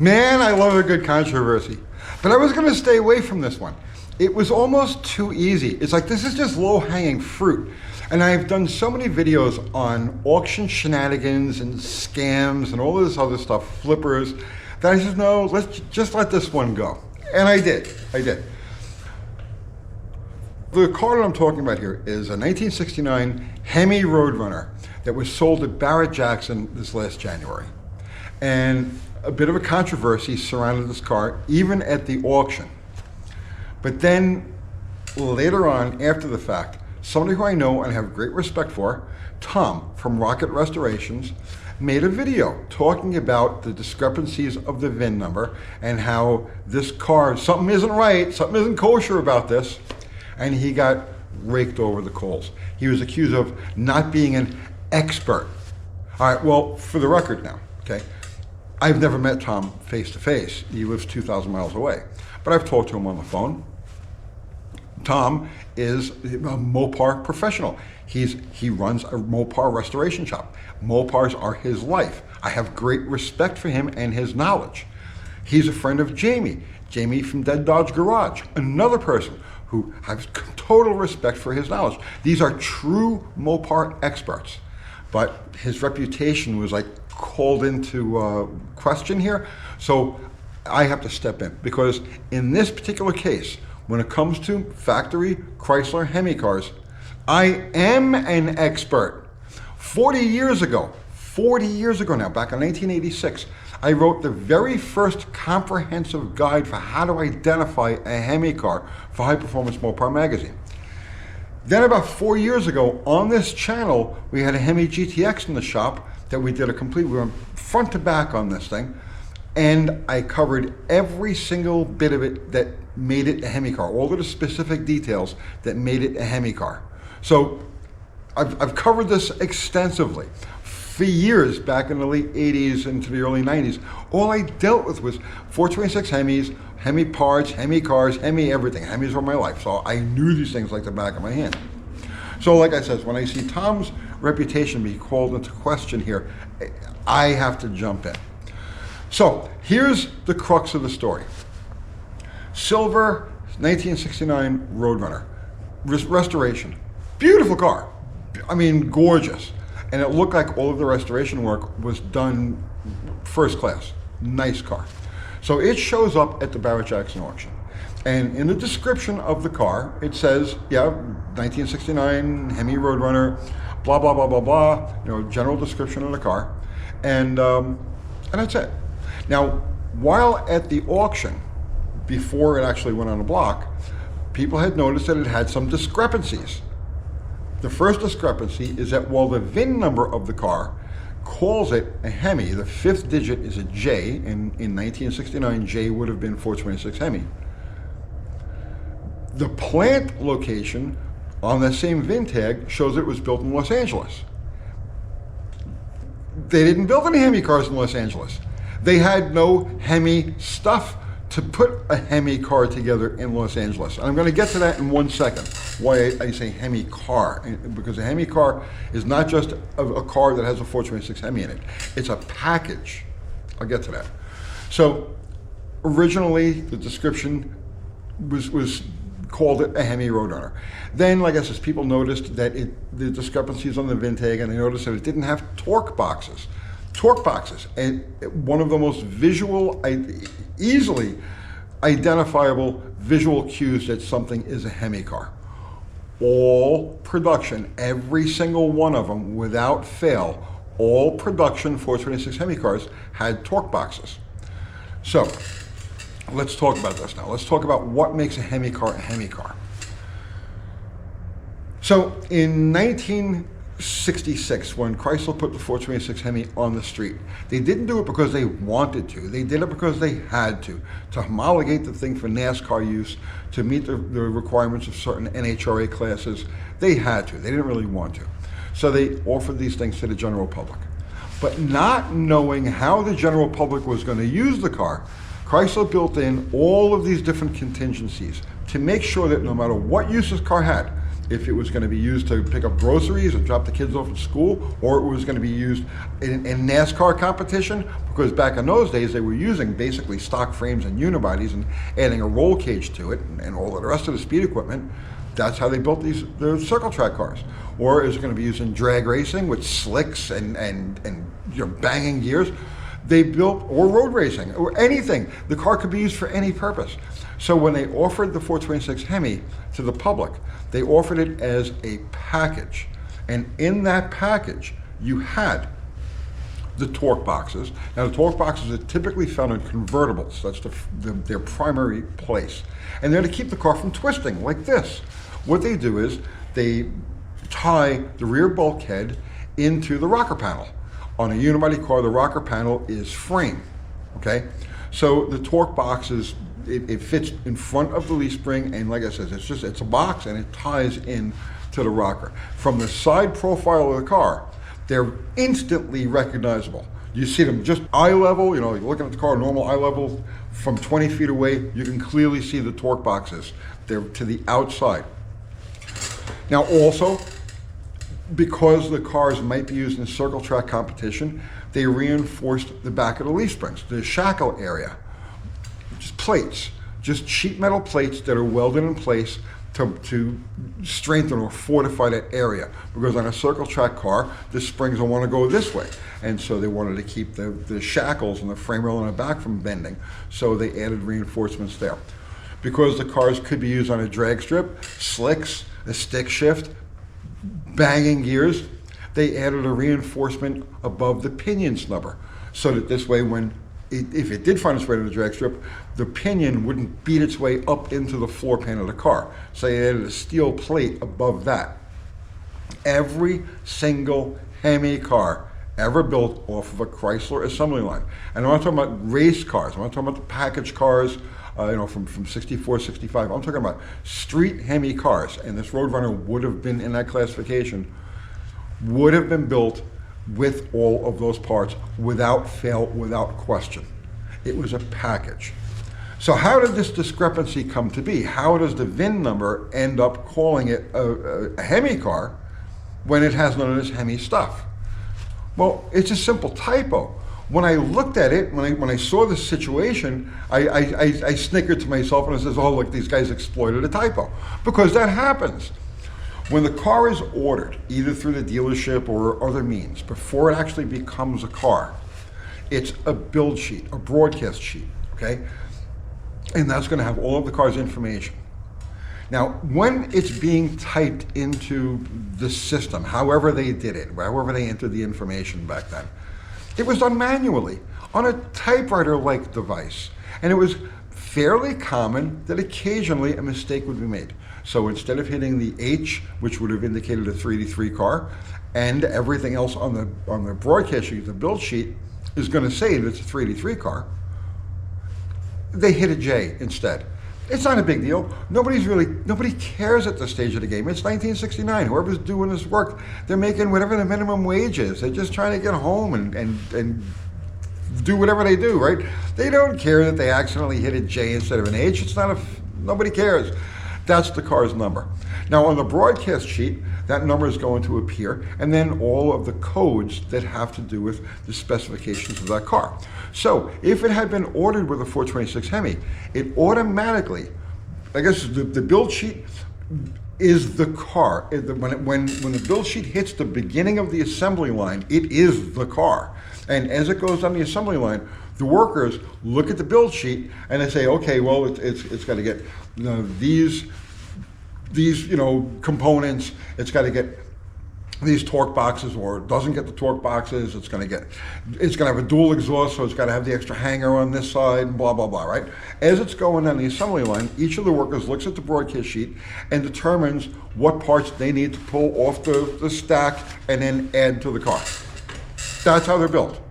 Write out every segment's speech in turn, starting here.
Man, I love a good controversy. But I was going to stay away from this one. It was almost too easy. It's like, this is just low-hanging fruit. And I've done so many videos on auction shenanigans and scams and all this other stuff, flippers, that I said, no, let's just let this one go. And I did. The car that I'm talking about here is a 1969 Hemi Roadrunner that was sold at Barrett-Jackson this last January. And a bit of a controversy surrounded this car, even at the auction. But then later on, after the fact, somebody who I know and have great respect for, Tom from Rocket Restorations, made a video talking about the discrepancies of the VIN number and how this car, something isn't right, something isn't kosher about this, and he got raked over the coals. He was accused of not being an expert. All right, well, for the record now, okay, I've never met Tom face to face. He lives 2,000 miles away, but I've talked to him on the phone. Tom is a Mopar professional. He runs a Mopar restoration shop. Mopars are his life. I have great respect for him and his knowledge. He's a friend of Jamie from Dead Dodge Garage, another person who has total respect for his knowledge. These are true Mopar experts, but his reputation was like called into question here. So I have to step in, because in this particular case, when it comes to factory Chrysler Hemi cars, I am an expert. 40 years ago now, back in 1986, I wrote the very first comprehensive guide for how to identify a Hemi car for High Performance Mopar magazine. Then about 4 years ago, on this channel, we had a Hemi GTX in the shop that we did we went front to back on this thing, and I covered every single bit of it that made it a Hemi car, all of the specific details that made it a Hemi car. So I've covered this extensively. For years, back in the late 80s into the early 90s, all I dealt with was 426 Hemis, Hemi parts, Hemi cars, Hemi everything. Hemis were my life, so I knew these things like the back of my hand. So like I said, when I see Tom's reputation be called into question here, I have to jump in. So here's the crux of the story. Silver 1969 Roadrunner, restoration. Beautiful car. I mean, gorgeous. And it looked like all of the restoration work was done first class. Nice car. So it shows up at the Barrett-Jackson auction. And in the description of the car, it says, yeah, 1969 Hemi Roadrunner, blah, blah, blah, blah, blah, general description of the car. And that's it. Now, while at the auction, before it actually went on the block, people had noticed that it had some discrepancies. The first discrepancy is that while the VIN number of the car calls it a Hemi, the fifth digit is a J, and in 1969, J would have been 426 Hemi. The plant location on the same VIN tag shows it was built in Los Angeles. They didn't build any Hemi cars in Los Angeles. They had no Hemi stuff to put a Hemi car together in Los Angeles. And I'm going to get to that in 1 second, why I say Hemi car. Because a Hemi car is not just a car that has a 426 Hemi in it. It's a package. I'll get to that. So originally, the description was called it a Hemi Roadrunner. Then, like I said, people noticed that the discrepancies on the VIN tag, and they noticed that it didn't have torque boxes. Torque boxes, and one of the most easily identifiable visual cues that something is a Hemi car. All production, every single one of them, without fail, all production 426 Hemi cars had torque boxes. So, let's talk about this now. Let's talk about what makes a Hemi car a Hemi car. So, in 1966, when Chrysler put the 426 Hemi on the street, they didn't do it because they wanted to. They did it because they had to homologate the thing for NASCAR use, to meet the requirements of certain NHRA classes. They had to. They didn't really want to. So they offered these things to the general public. But not knowing how the general public was going to use the car, Chrysler built in all of these different contingencies to make sure that no matter what use this car had, if it was going to be used to pick up groceries and drop the kids off at school, or it was going to be used in NASCAR competition, because back in those days they were using basically stock frames and unibodies and adding a roll cage to it and all the rest of the speed equipment. That's how they built the circle track cars. Or is it going to be used in drag racing with slicks and banging gears? They built, or road racing, or anything. The car could be used for any purpose. So when they offered the 426 Hemi to the public, they offered it as a package. And in that package, you had the torque boxes. Now the torque boxes are typically found in convertibles. That's their primary place. And they're to keep the car from twisting like this. What they do is they tie the rear bulkhead into the rocker panel. On a unibody car, the rocker panel is frame, okay? So the torque boxes, it fits in front of the leaf spring, and like I said, it's a box and it ties in to the rocker. From the side profile of the car, they're instantly recognizable. You see them just eye level, you're looking at the car, normal eye level, from 20 feet away, you can clearly see the torque boxes. They're to the outside. Now also, because the cars might be used in circle track competition, they reinforced the back of the leaf springs, the shackle area. Just plates, just sheet metal plates that are welded in place to strengthen or fortify that area. Because on a circle track car, the springs will want to go this way. And so they wanted to keep the shackles and the frame rail in the back from bending. So they added reinforcements there. Because the cars could be used on a drag strip, slicks, a stick shift, banging gears, they added a reinforcement above the pinion snubber. So that this way, if it did find its way to the drag strip, the pinion wouldn't beat its way up into the floor pan of the car. So they added a steel plate above that. Every single Hemi car ever built off of a Chrysler assembly line. And I'm not talking about race cars, I'm not talking about the package cars, from 64, 65. I'm talking about street Hemi cars, and this Roadrunner would have been in that classification, would have been built with all of those parts without fail, without question. It was a package. So how did this discrepancy come to be? How does the VIN number end up calling it a Hemi car when it has none of this Hemi stuff? Well, it's a simple typo. When I looked at it, when I saw the situation, I snickered to myself and I says, oh, look, these guys exploited a typo. Because that happens. When the car is ordered, either through the dealership or other means, before it actually becomes a car, it's a build sheet, a broadcast sheet, okay? And that's going to have all of the car's information. Now, when it's being typed into the system, however they did it, however they entered the information back then, it was done manually on a typewriter-like device. And it was fairly common that occasionally a mistake would be made. So instead of hitting the H, which would have indicated a 383 car, and everything else on the broadcast sheet, the build sheet, is going to say that it's a 383 car, they hit a J instead. It's not a big deal. Nobody cares at this stage of the game. It's 1969. Whoever's doing this work, they're making whatever the minimum wage is. They're just trying to get home and do whatever they do, right? They don't care that they accidentally hit a J instead of an H. Nobody cares. That's the car's number. Now on the broadcast sheet, that number is going to appear, and then all of the codes that have to do with the specifications of that car. So if it had been ordered with a 426 Hemi, it automatically, I guess the build sheet is the car. When the build sheet hits the beginning of the assembly line, it is the car. And as it goes down the assembly line, the workers look at the build sheet and they say, okay, well, it's got to get these components. It's got to get these torque boxes, or it doesn't get the torque boxes. It's going to have a dual exhaust, so it's got to have the extra hanger on this side, and blah blah blah. Right? As it's going down the assembly line, each of the workers looks at the broadcast sheet and determines what parts they need to pull off the stack and then add to the car. That's how they're built.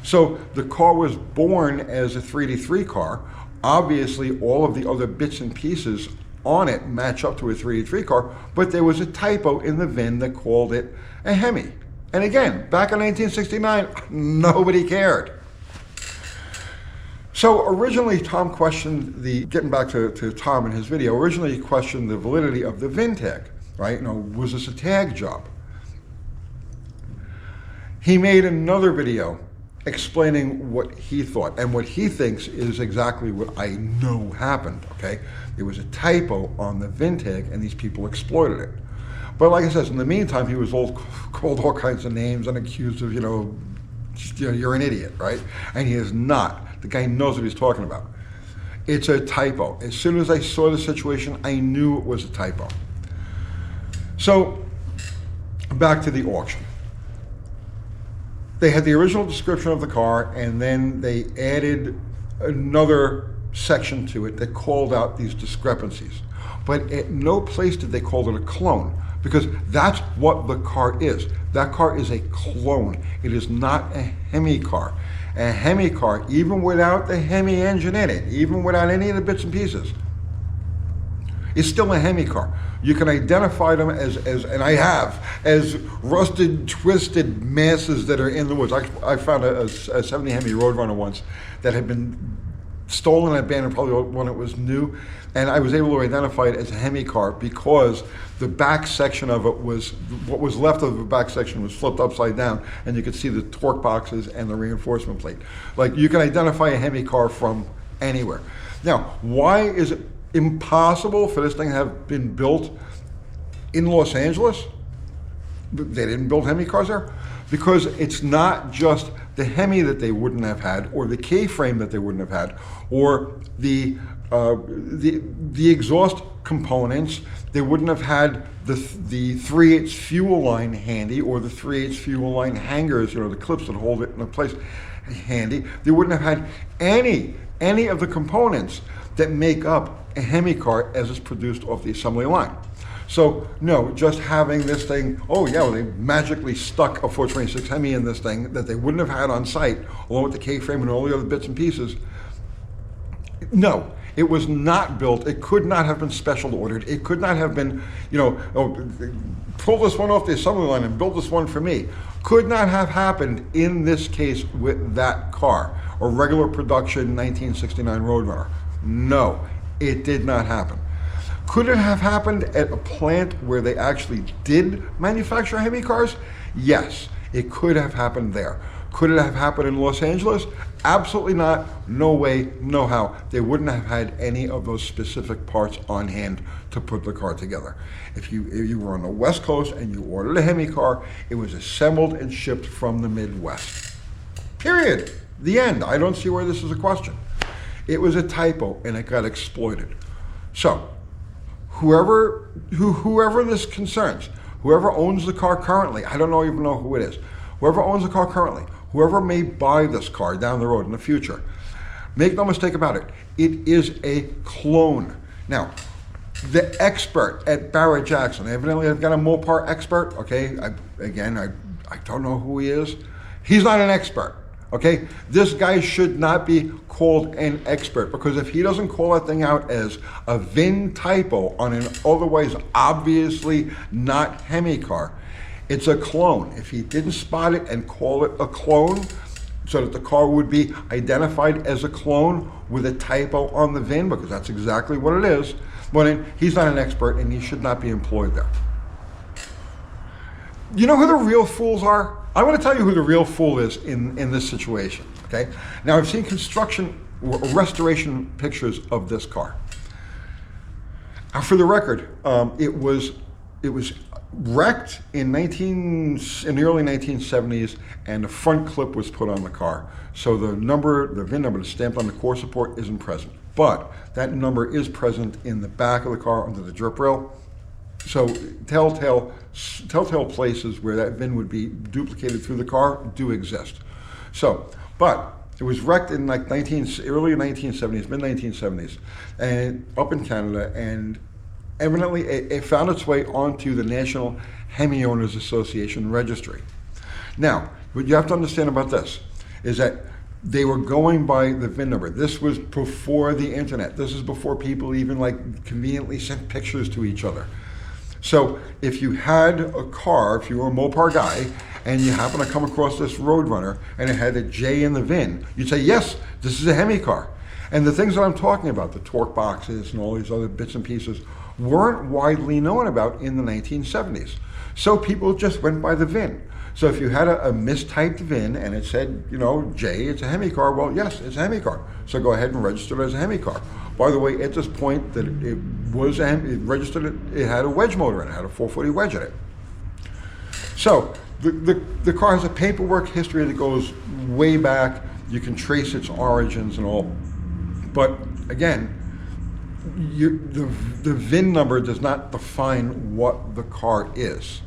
So the car was born as a 383 car. Obviously, all of the other bits and pieces on it match up to a 383 car, but there was a typo in the VIN that called it a Hemi. And again, back in 1969, nobody cared. So originally, Tom questioned getting back to Tom in his video, originally he questioned the validity of the VIN tag. right? Was this a tag job? He made another video explaining what he thought, and what he thinks is exactly what I know happened, okay? There was a typo on the VIN tag, and these people exploited it. But like I said, in the meantime, he was called all kinds of names and accused of, you're an idiot, right? And he is not. The guy knows what he's talking about. It's a typo. As soon as I saw the situation, I knew it was a typo. So, back to the auction. They had the original description of the car, and then they added another section to it that called out these discrepancies. But at no place did they call it a clone, because that's what the car is. That car is a clone. It is not a Hemi car. A Hemi car, even without the Hemi engine in it, even without any of the bits and pieces, is still a Hemi car. You can identify them and I have, as rusted, twisted masses that are in the woods. I found a 70 Hemi Roadrunner once that had been stolen and abandoned probably when it was new, and I was able to identify it as a Hemi car because the back section of it was, what was left of the back section was flipped upside down, and you could see the torque boxes and the reinforcement plate. Like, you can identify a Hemi car from anywhere. Now, why is it impossible for this thing to have been built in Los Angeles? They didn't build Hemi cars there because it's not just the Hemi that they wouldn't have had, or the K-frame that they wouldn't have had, or the exhaust components. They wouldn't have had the 3/8 fuel line handy, or the 3/8 fuel line hangers, the clips that hold it in place handy. They wouldn't have had any of the components that make up a Hemi car as it's produced off the assembly line. So no, just having this thing, they magically stuck a 426 Hemi in this thing that they wouldn't have had on site, along with the K-frame and all the other bits and pieces. No, it was not built. It could not have been special ordered. It could not have been, pull this one off the assembly line and build this one for me. Could not have happened in this case with that car, a regular production 1969 Roadrunner. No, it did not happen. Could it have happened at a plant where they actually did manufacture Hemi cars? Yes, it could have happened there. Could it have happened in Los Angeles? Absolutely not. No way, no how. They wouldn't have had any of those specific parts on hand to put the car together. If you were on the West Coast and you ordered a Hemi car, it was assembled and shipped from the Midwest. Period. The end. I don't see where this is a question. It was a typo and it got exploited. So, whoever this concerns, whoever owns the car currently, I don't even know who it is, whoever owns the car currently, whoever may buy this car down the road in the future, make no mistake about it, it is a clone. Now, the expert at Barrett-Jackson, evidently I've got a Mopar expert, okay, I don't know who he is. He's not an expert. Okay, this guy should not be called an expert, because if he doesn't call that thing out as a VIN typo on an otherwise obviously not Hemi car, it's a clone. If he didn't spot it and call it a clone so that the car would be identified as a clone with a typo on the VIN, because that's exactly what it is, well then he's not an expert and he should not be employed there. You know who the real fools are? I want to tell you who the real fool is in this situation, okay? Now, I've seen construction or restoration pictures of this car. For the record, it was wrecked in the early 1970s, and the front clip was put on the car. So the VIN number that's stamped on the core support isn't present. But that number is present in the back of the car under the drip rail. So telltale places where that VIN would be duplicated through the car do exist. So, but it was wrecked in like early 1970s, mid-1970s, and up in Canada, and evidently it found its way onto the National Hemi Owners Association registry. Now, what you have to understand about this is that they were going by the VIN number. This was before the internet. This is before people even like conveniently sent pictures to each other. So if you had a car, if you were a Mopar guy, and you happen to come across this Roadrunner and it had a J in the VIN, you'd say, yes, this is a Hemi car. And the things that I'm talking about, the torque boxes and all these other bits and pieces, weren't widely known about in the 1970s. So people just went by the VIN. So if you had a mistyped VIN and it said, you know, J, it's a Hemi car, well, yes, it's a Hemi car. So go ahead and register it as a Hemi car. By the way, at this point that it was it registered, it had a wedge motor in it, it had a 440 wedge in it. So the car has a paperwork history that goes way back. You can trace its origins and all. But again, the VIN number does not define what the car is.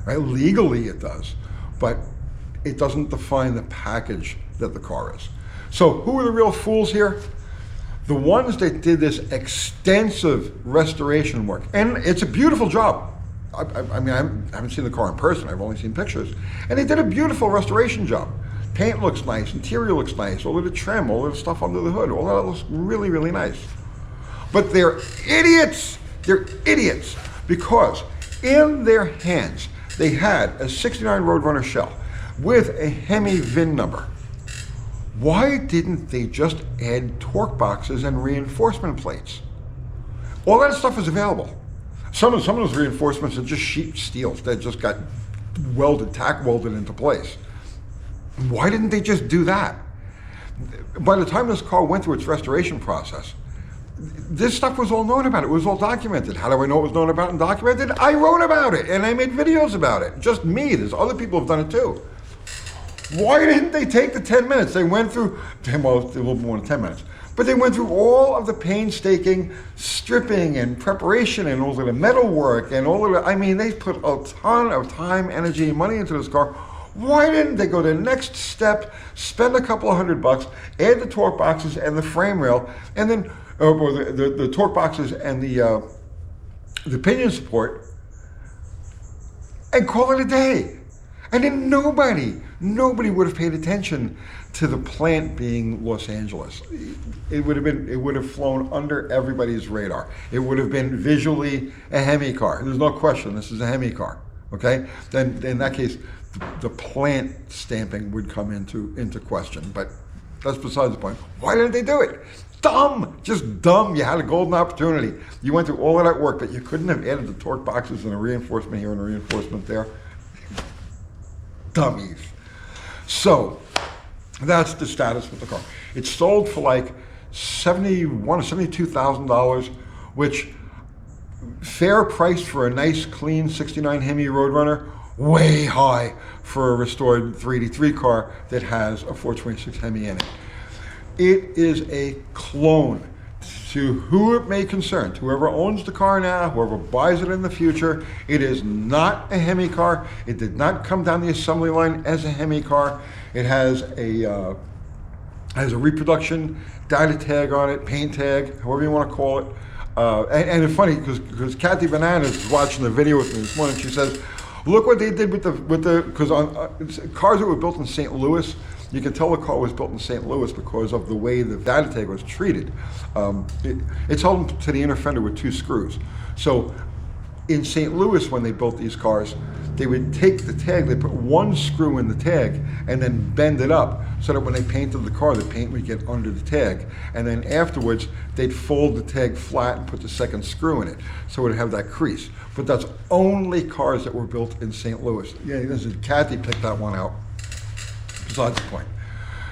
Right? Legally it does, but it doesn't define the package that the car is. So who are the real fools here? The ones that did this extensive restoration work. And it's a beautiful job. I mean, I haven't seen the car in person, I've only seen pictures. And they did a beautiful restoration job. Paint looks nice, interior looks nice, all of the trim, all of the stuff under the hood, all that looks really, really nice. But they're idiots. They're idiots because in their hands, they had a 69 Roadrunner shell with a Hemi VIN number. Why didn't they just add torque boxes and reinforcement plates? All that stuff is available. Some of those reinforcements are just sheet steel that just got welded, tack welded into place. Why didn't they just do that? By the time this car went through its restoration process, this stuff was all known about. It was all documented. How do I know it was known about and documented? I wrote about it and I made videos about it. Just me. There's other people who've done it too. Why didn't they take the 10 minutes? They went through, well, a little more than 10 minutes, but they went through all of the painstaking stripping and preparation and all of the metal work and all of the, I mean, they put a ton of time, energy, and money into this car. Why didn't they go to the next step, spend a couple of $100, add the torque boxes and the frame rail, and then or the torque boxes and the pinion support, and call it a day? And then nobody would have paid attention to the plant being Los Angeles. It would have flown under everybody's radar. It would have been visually a Hemi car. There's no question this is a Hemi car. Okay? Then in that case, the plant stamping would come into question. But that's besides the point. Why didn't they do it? Dumb, just dumb. You had a golden opportunity. You went through all of that work, but you couldn't have added the torque boxes and a reinforcement here and a reinforcement there. Dummies. So that's the status with the car. It's sold for like $71,000 or $72,000, which fair price for a nice clean 69 Hemi Roadrunner, way high for a restored 383 car that has a 426 Hemi in it. It is a clone. To who it may concern, to whoever owns the car now, whoever buys it in the future, it is not a Hemi car. It did not come down the assembly line as a Hemi car. It has a reproduction data tag on it, paint tag, however you want to call it. And it's funny because Kathy Banana is watching the video with me this morning. She says, "Look what they did with the because on cars that were built in St. Louis." You can tell the car was built in St. Louis because of the way the data tag was treated. It's held to the inner fender with 2 screws. So in St. Louis, when they built these cars, they would take the tag, they put 1 screw in the tag and then bend it up so that when they painted the car, the paint would get under the tag. And then afterwards, they'd fold the tag flat and put the 2nd screw in it so it would have that crease. But that's only cars that were built in St. Louis. Yeah, Kathy picked that one out. Besides the point.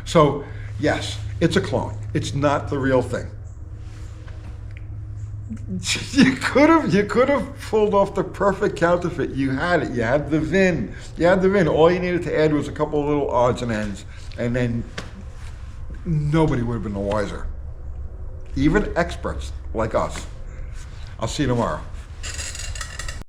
So yes, it's a clone. It's not the real thing. You could have pulled off the perfect counterfeit. You had it. You had the VIN. You had the VIN. All you needed to add was a couple of little odds and ends, and then nobody would have been the wiser. Even experts like us. I'll see you tomorrow.